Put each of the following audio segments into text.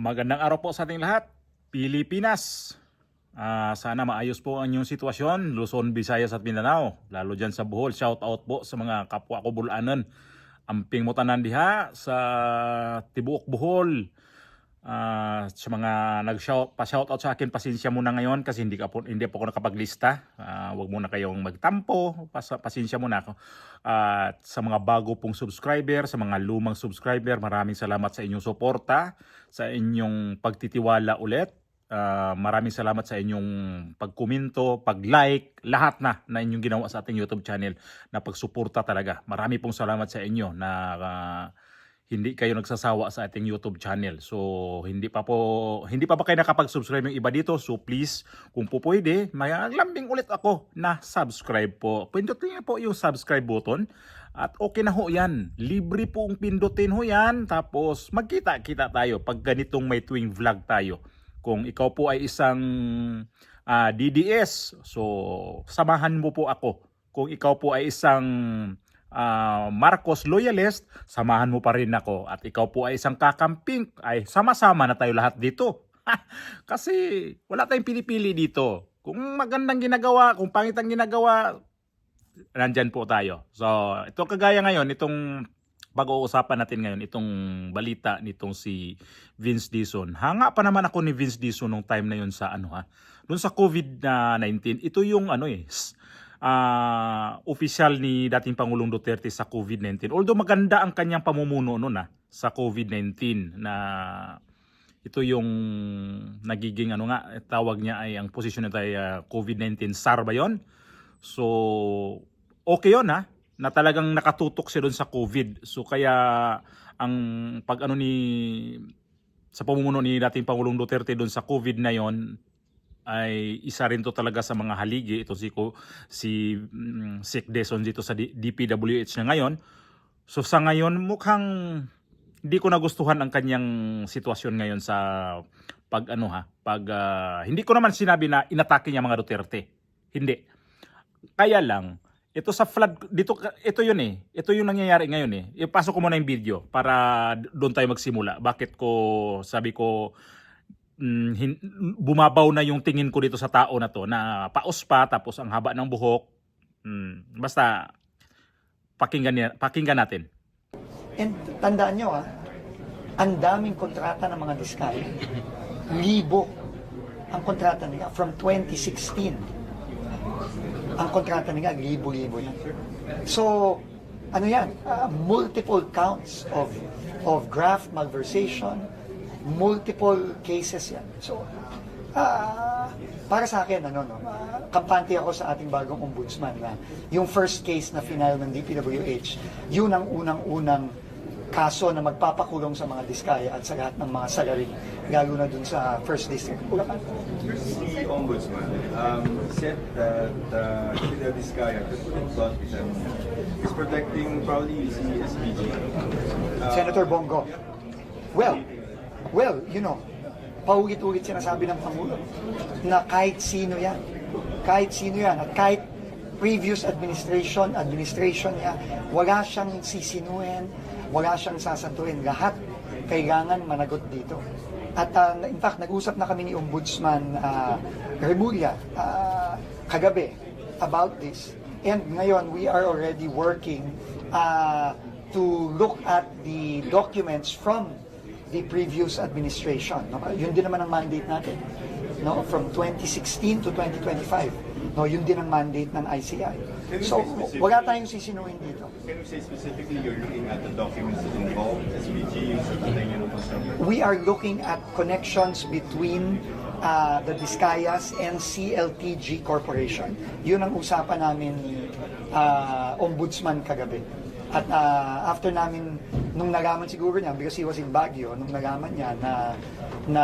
Magandang araw po sa ating lahat, Pilipinas. Sana maayos po ang inyong sitwasyon, Luzon, Visayas at Mindanao. Lalo dyan sa Bohol, shout out po sa mga kapwa ko Bulanan. Amping mo tanan diha sa Tibuok Bohol. Sa mga pa-shout out sa akin, pasensya muna ngayon kasi hindi po ako nakapaglista. Wag muna kayong magtampo, pasensya muna ako. At sa mga bago pong subscriber, sa mga lumang subscriber, maraming salamat sa inyong suporta, sa inyong pagtitiwala ulit. Maraming salamat sa inyong pagkomento, pag-like, lahat na inyong ginawa sa ating YouTube channel na pagsuporta talaga. Marami pong salamat sa inyo na hindi kayo nagsasawa sa ating YouTube channel. So hindi pa ba kayo nakapag-subscribe yung iba dito? So please, kung po pwede, may lambing ulit ako na subscribe po. Pindutin niyo po yung subscribe button at okay na ho yan. Libre po ang pindutin ho yan. Tapos magkita-kita tayo pag ganitong may tuwing vlog tayo. Kung ikaw po ay isang DDS, so samahan mo po ako. Kung ikaw po ay isang Marcos loyalist, samahan mo pa rin ako. At ikaw po ay isang kakamping, ay sama-sama na tayo lahat dito. Kasi wala tayong pinipili dito. Kung magandang ginagawa, kung pangit ang ginagawa, nandyan po tayo. So ito kagaya ngayon, itong pag-uusapan natin ngayon, itong balita nitong si Vince Dizon. Hanga pa naman ako ni Vince Dizon nung time na yun sa doon sa COVID-19. Ito yung official ni dating Pangulong Duterte sa COVID-19. Although maganda ang kanyang pamumuno noon sa COVID-19 na ito yung nagiging tawag niya ay ang posisyon nito ay COVID-19 SAR ba yun? So okay yun na talagang nakatutok siya doon sa COVID. So kaya ang sa pamumuno ni dating Pangulong Duterte doon sa COVID na yon ay isa rin to talaga sa mga haligi. Ito si Sec Dizon dito sa DPWH na ngayon. So sa ngayon mukhang hindi ko nagustuhan ang kanyang sitwasyon ngayon sa hindi ko naman sinabi na inatake niya mga Duterte. Hindi. Kaya lang ito sa flood dito, ito yun ito yung nangyayari ngayon ipasok ko muna yung video para doon tayo magsimula. Bakit ko sabi ko bumabaw na yung tingin ko dito sa tao na to na paos pa tapos ang haba ng buhok. Basta pakinggan natin. And tandaan nyo ang daming kontrata ng mga diskaya. Libo ang kontrata nila from 2016. Ang kontrata nila, libo-libo na. So, multiple counts of graft malversation, multiple cases yan. So, para sa akin, kampante ako sa ating bagong ombudsman na yung first case na final ng DPWH, yun ang unang-unang kaso na magpapakulong sa mga diskaya at sa lahat ng mga salarin, lalo na dun sa First District. Si Ombudsman said that the diskaya, to put it bluntly, is protecting probably si SPG. Senator Bongo. Well, paulit-ulit sinasabi ng Pangulo na kahit sino yan, at kahit previous administration niya, wala siyang sisinuhin, wala siyang sasantuin. Lahat kailangan managot dito. At in fact, nag-usap na kami ni Ombudsman Remulla kagabi about this. And ngayon, we are already working to look at the documents from the previous administration. Yun din naman ang mandate natin. From 2016 to 2025. Yun din ang mandate ng ICI. So, wala tayong sisinuhin dito. Can you say specifically you're looking at the documents that involve SPG, yung sa tatay We are looking at connections between the Discayas and CLTG Corporation. Yun ang usapan namin ni Ombudsman kagabi. At after namin, nung nalaman siguro niya, because he was in Baguio, nung nalaman niya na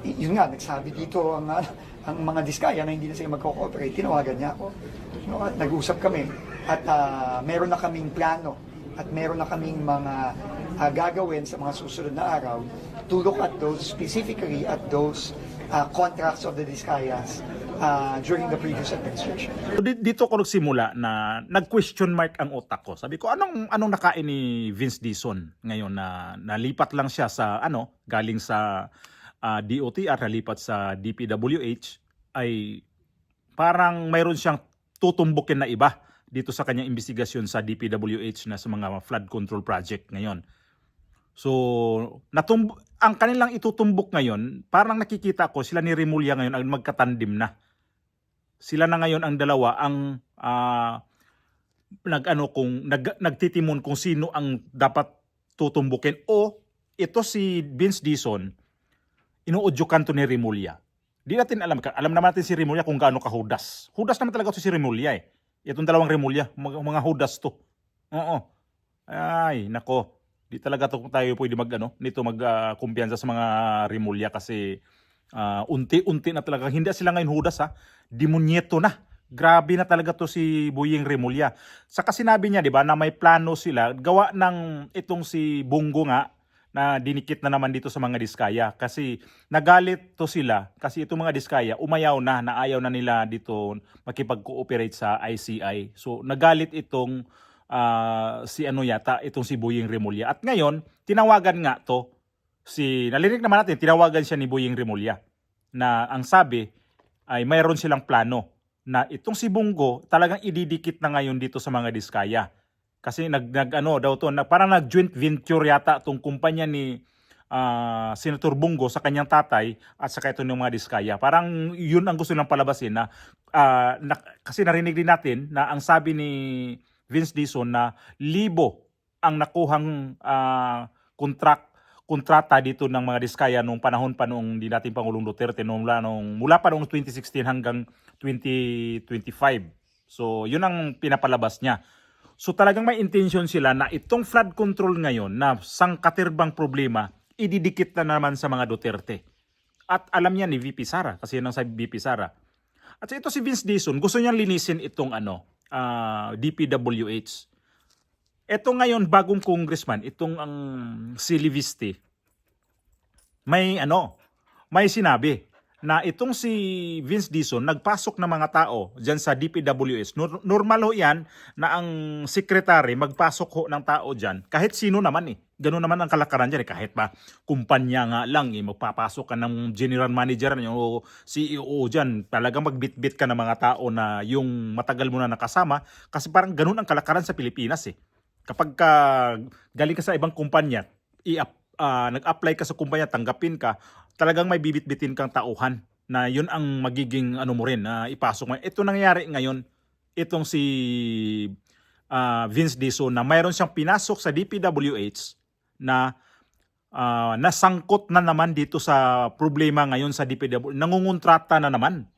yun nga, nagsabi dito ang mga diskaya na hindi na sila magko-cooperate, tinawagan niya ako. At nag-usap kami at meron na kaming plano at meron na kaming mga gagawin sa mga susunod na araw to look at those, specifically at those contracts of the Discayas during the previous administration. So, dito ko nagsimula na nag-question mark ang utak ko. Sabi ko, anong nakain ni Vince Dizon ngayon na nalipat lang siya sa galing sa DOTR, nalipat sa DPWH, ay parang mayroon siyang tutumbukin na iba dito sa kanyang investigasyon sa DPWH na sa mga flood control project ngayon. So, ang kanilang itutumbok ngayon, parang nakikita ko sila ni Remulla ngayon ang magkatandim na. Sila na ngayon ang dalawa ang nagtitimon kung sino ang dapat tutumbukin, o ito si Vince Dizon inuudyukan to ni Remulla. Di natin alam naman natin si Remulla kung gaano kahudas. Hudas naman talaga to si Remulla eh. Itong dalawang Remulla, mga hudas to. Oo. Ay, nako. Di talaga to tayo pwede kumpiyansa sa mga Remulla kasi unti-unti na talaga. Hindi sila ngayon hudas ha. Demonyeto na. Grabe na talaga to si Boying Remulla. Saka sinabi niya, di ba, na may plano sila. Gawa ng itong si Bongo nga, na dinikit na naman dito sa mga Diskaya. Kasi nagalit to sila. Kasi itong mga Diskaya, umayaw na ayaw na nila dito makipag-cooperate sa ICI. So nagalit itong itong si Boying Remulla. At ngayon, tinawagan nga to, narinig naman natin, tinawagan siya ni Boying Remulla na ang sabi ay mayroon silang plano na itong si Bongo talagang ididikit na ngayon dito sa mga Diskaya. Kasi parang nag-joint venture yata itong kumpanya ni Senator Bongo sa kanyang tatay at saka ito ng mga Diskaya. Parang yun ang gusto nilang palabasin kasi narinig din natin na ang sabi ni Vince Dizon na 1,000 ang nakuhang kontrata dito ng mga Diskaya nung panahon pa noong di natin Pangulong Duterte, mula pa noong 2016 hanggang 2025. So yun ang pinapalabas niya. So talagang may intention sila na itong flood control ngayon na sangkatirbang problema, ididikit na naman sa mga Duterte. At alam niya ni VP Sara, kasi yun ang sabi VP Sara. At ito si Vince Dizon, gusto niyang linisin itong DPWH. Ito ngayon, bagong congressman, itong si Liviste, may sinabi na itong si Vince Dizon nagpasok ng mga tao dyan sa DPWH. Normal ho yan na ang sekretary magpasok ho ng tao dyan. Kahit sino naman eh. Ganun naman ang kalakaran dyan eh. Kahit ba kumpanya nga lang eh. Magpapasok ka ng general manager o CEO dyan. Talagang magbitbit ka ng mga tao na yung matagal mo na nakasama. Kasi parang ganun ang kalakaran sa Pilipinas eh. Kapag galing ka sa ibang kumpanya, nag-apply ka sa kumpanya, tanggapin ka, talagang may bibit-bitin kang tauhan na yun ang magiging mo rin na ipasok mo. Ito nangyayari ngayon, itong si Vince Dizon na mayroon siyang pinasok sa DPWH na nasangkot na naman dito sa problema ngayon sa DPWH. Nangungontrata na naman.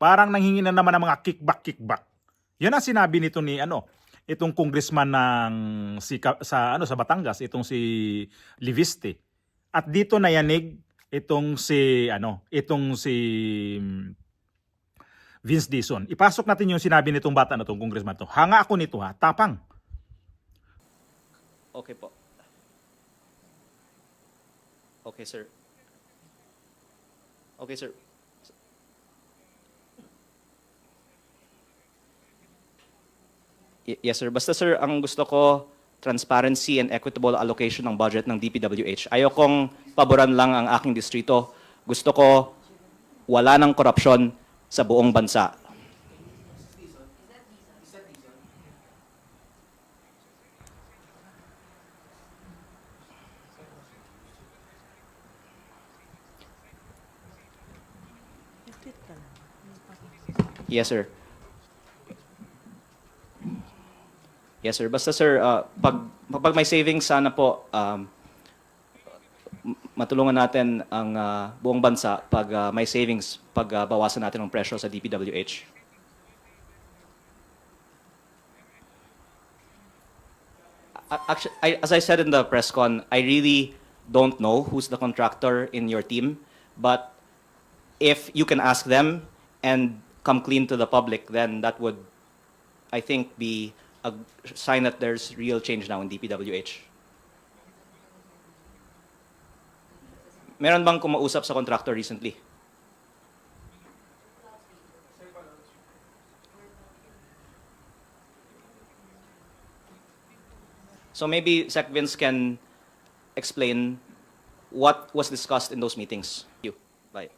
Parang nanghingi na naman ng mga kickback. Yan ang sinabi nito ni itong congressman ng sa Batangas, itong si Liviste. At dito nayanig itong si Vince Dizon. Ipasok natin yung sinabi nitong bata na itong congressman to. Hanga ako nito ha, tapang. Okay po. Okay, sir. Okay, sir. Yes, sir. Basta, sir, ang gusto ko, transparency and equitable allocation ng budget ng DPWH. Ayokong paboran lang ang aking distrito. Gusto ko wala ng korupsyon sa buong bansa. Yes, sir. Yes, sir. Basta, sir, pag may savings, sana po matulungan natin ang buong bansa pag may savings, pag bawasan natin ang pressure sa DPWH. Actually, as I said in the press con, I really don't know who's the contractor in your team, but if you can ask them and come clean to the public, then that would, I think, be a sign that there's real change now in DPWH. Meron bang kumausap sa contractor recently? So maybe Sec Vince can explain what was discussed in those meetings. You. Bye.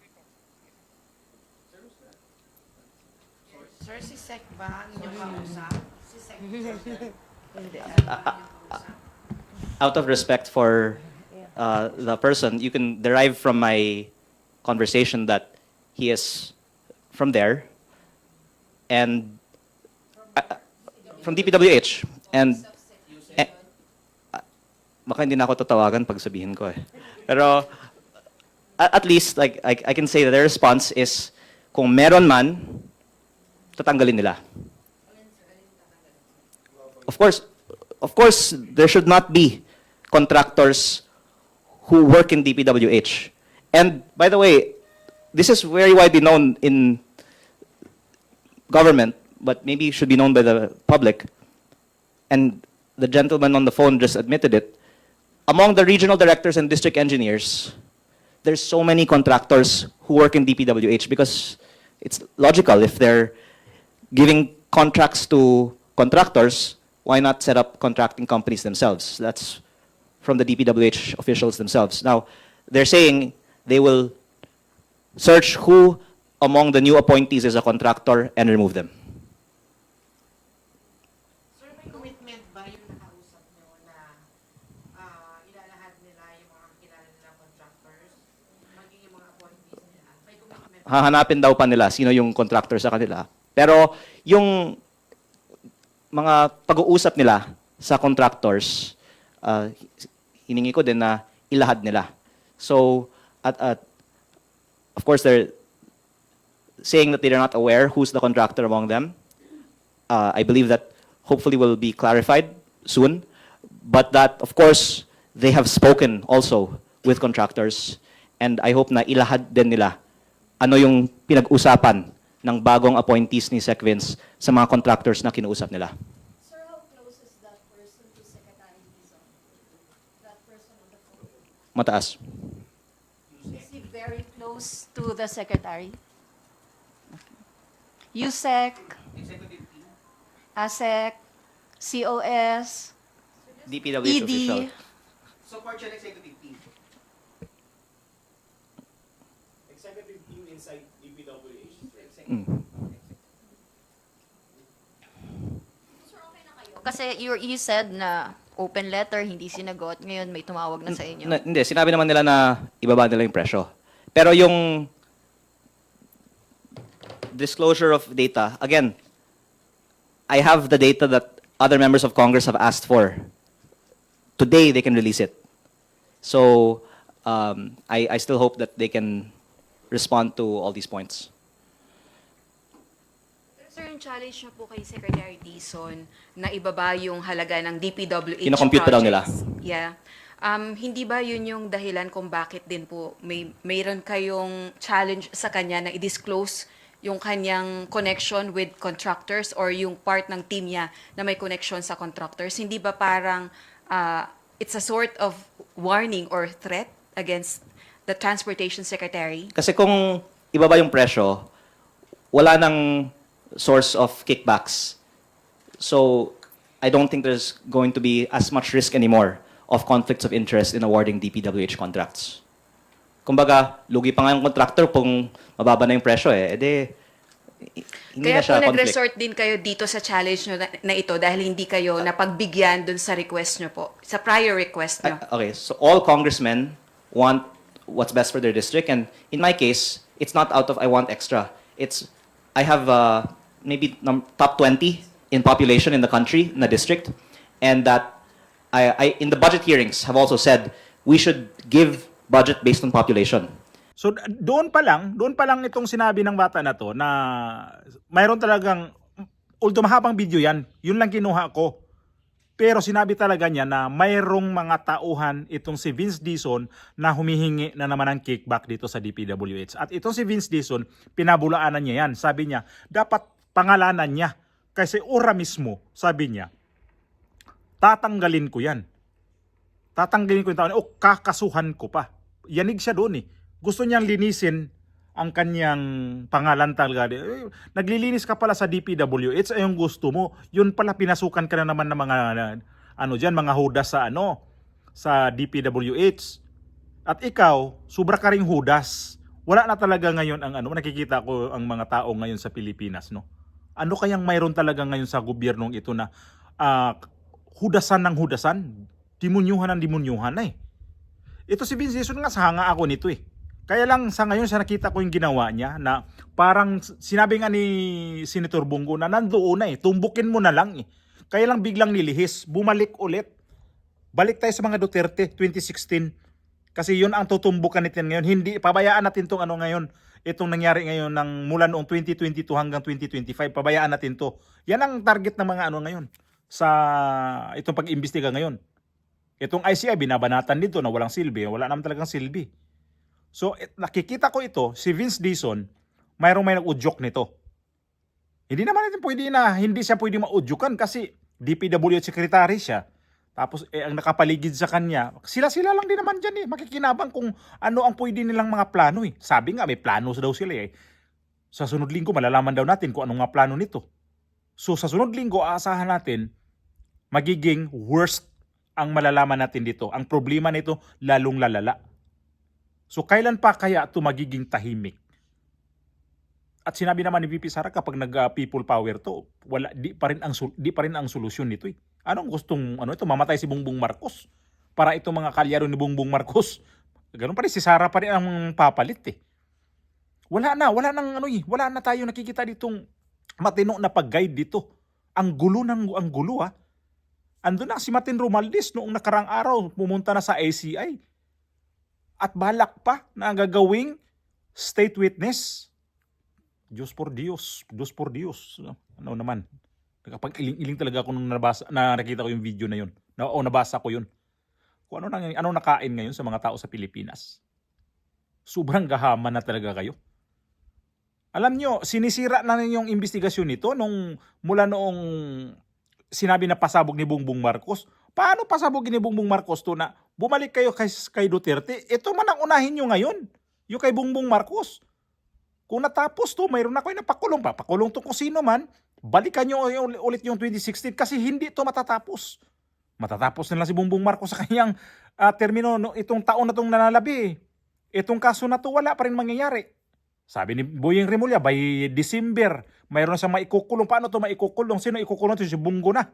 Sir, si Sec ba ang inyong kausap? Si Sec Out of respect for the person, you can derive from my conversation that he is from there and from DPWH and baka hindi na ako tatawagan pag sabihin ko eh. Pero at least like I can say that their response is kung meron man tatanggalin nila. Of course, there should not be contractors who work in DPWH. And by the way, this is very widely known in government, but maybe should be known by the public. And the gentleman on the phone just admitted it. Among the regional directors and district engineers, there's so many contractors who work in DPWH because it's logical if they're giving contracts to contractors, why not set up contracting companies themselves? That's from the DPWH officials themselves. Now, they're saying they will search who among the new appointees is a contractor and remove them. Sir, may commitment ba yung nakausap nyo na ilalahad nila yung mga kilala nilang contractors, maging yung mga appointees nila? May commitment ba? Hahanapin daw pa nila sino yung contractor sa kanila. Pero yung mga pag-uusap nila sa contractors, hiningi ko din na ilahad nila. So, of course, they're saying that they're not aware who's the contractor among them. I believe that hopefully will be clarified soon. But that, of course, they have spoken also with contractors. And I hope na ilahad din nila ano yung pinag-usapan ng bagong appointees ni Sec Vince sa mga contractors na kinuusap nila. Sir, how close is that person to Secretary Dizon? That person on the phone? Mataas. Is he very close to the secretary? USEC, ASEC, COS, DPWH ED. official. Support your executive team. Executive team inside DPWH. Kasi you said na open letter, hindi sinagot. Ngayon may tumawag na sa inyo. Hindi, sinabi naman nila na ibaba nila yung presyo. Pero yung disclosure of data, again, I have the data that other members of Congress have asked for. Today, they can release it. So, I still hope that they can respond to all these points. Sir, yung challenge niyo po kay Secretary Dizon na ibaba yung halaga ng DPWH Kino-compute pa daw nila. projects. Yeah. Hindi ba yun yung dahilan kung bakit din po mayroon kayong challenge sa kanya na i-disclose yung kanyang connection with contractors or yung part ng team niya na may connection sa contractors? Hindi ba parang it's a sort of warning or threat against the Transportation Secretary? Kasi kung ibaba yung presyo, wala nang source of kickbacks. So, I don't think there's going to be as much risk anymore of conflicts of interest in awarding DPWH contracts. Kumbaga, lugi pa nga yung contractor kung mababa na yung presyo eh. Hindi na Kaya siya po conflict. nag-resort din kayo dito sa challenge nyo na ito dahil hindi kayo napagbigyan dun sa request nyo po, sa prior request nyo. Okay, so all congressmen want what's best for their district, and in my case, it's not out of I want extra. It's I have maybe top 20 in population in the country, in the district, and that I in the budget hearings have also said we should give budget based on population. So doon pa lang itong sinabi ng bata na to na mayroon talagang, although mahabang video yan, yun lang kinuha ko. Pero sinabi talaga niya na mayroong mga tauhan itong si Vince Dizon na humihingi na naman ng kickback dito sa DPWH. At itong si Vince Dizon, pinabulaanan niya yan. Sabi niya, dapat pangalanan niya. Kasi ora mismo, sabi niya, tatanggalin ko yan. Tatanggalin ko yung taon, o kakasuhan ko pa. yanig siya doon eh. Gusto niyang linisin ang kanyang pangalan talaga. Naglilinis ka pala sa DPWH, ay yung gusto mo. Yun pala, pinasukan ka na naman ng mga, mga hudas sa DPWH. At ikaw, sobra ka ring hudas. Wala na talaga ngayon ang nakikita ko ang mga tao ngayon sa Pilipinas, no? Ano kayang mayroon talaga ngayon sa gobyernong ito na hudasan ng hudasan, demunyuhan ng demunyuhan na eh. Ito si Vince Dizon nga, sahanga ako nito eh. Kaya lang sa ngayon sa nakita ko yung ginawa niya na parang sinabi nga ni Senator Bongo na nandoon na eh, tumbukin mo na lang eh. Kaya lang biglang nilihis, bumalik ulit. Balik tayo sa mga Duterte 2016. Kasi yun ang tutumbukan natin ngayon. Hindi, pabayaan natin itong ngayon. Itong nangyari ngayon ng mula noong 2022 hanggang 2025. Pabayaan natin to. Yan ang target ng mga ngayon sa itong pag-imbestiga ngayon. Itong ICI, binabanatan dito na walang silbi. Wala naman talagang silbi. So, nakikita ko ito, si Vince Dizon, may nag-udyok nito. Hindi naman natin pwede hindi siya pwede maudyukan kasi DPWH secretary siya. Tapos ang nakapaligid sa kanya, sila-sila lang din naman dyan eh. Makikinabang kung ano ang pwede nilang mga plano eh. Sabi nga may plano daw sila eh. Sa sunod linggo malalaman daw natin kung ano nga plano nito. So sa sunod linggo aasahan natin magiging worst ang malalaman natin dito. Ang problema nito lalong lalala. So kailan pa kaya ito magiging tahimik? At sinabi naman ni VP Sara kapag nag-people power to, di pa rin ang solusyon nito eh. Anong gustong mamatay si Bongbong Marcos para itong mga kalyaro ni Bongbong Marcos? Ganun pa rin si Sara pa rin ang papalit eh. Wala na tayo nakikita ditong matino na pag-guide dito. Ang gulo ha. Andun na si Martin Romualdez noong nakarang araw pumunta na sa ACI. At balak pa na gagawing state witness. Diyos por Dios. Ano naman? Kapag iling talaga ako nung nakita ko yung video na yun. Nabasa ko yun. Kung ano nakain ngayon sa mga tao sa Pilipinas. Sobrang gahaman na talaga kayo. Alam nyo, sinisira na yung investigasyon nito mula noong sinabi na pasabog ni Bongbong Marcos. Paano pasabog ni Bongbong Marcos to na bumalik kayo kay Duterte? Ito man ang unahin nyo ngayon. Yung kay Bongbong Marcos. Kung natapos to, mayroon na kayo napakulong pa. Pakulong to kung sino man. Balikan nyo ulit yung 2016 kasi hindi to matatapos. Matatapos na lang si Bongbong Marcos sa kanyang termino itong taon na itong nanalabi. Itong kaso na to wala pa rin mangyayari. Sabi ni Boyeng Remulla, by December, mayroon siyang maikukulong. Paano to maikukulong? Sino ikukulong? Si Bongo na.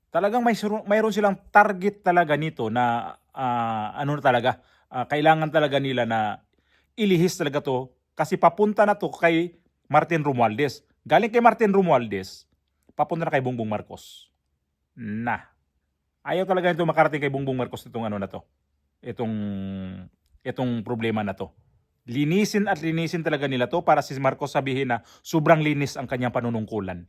Talagang mayroon silang target talaga nito na kailangan talaga nila na ilihis talaga to kasi papunta na to kay Martin Romualdez. Galing kay Martin Romualdez, papunta na kay Bongbong Marcos. Ayaw talaga nito makarating kay Bongbong Marcos itong itong problema na to. Linisin talaga nila to para si Marcos sabihin na sobrang linis ang kanyang panunungkulan.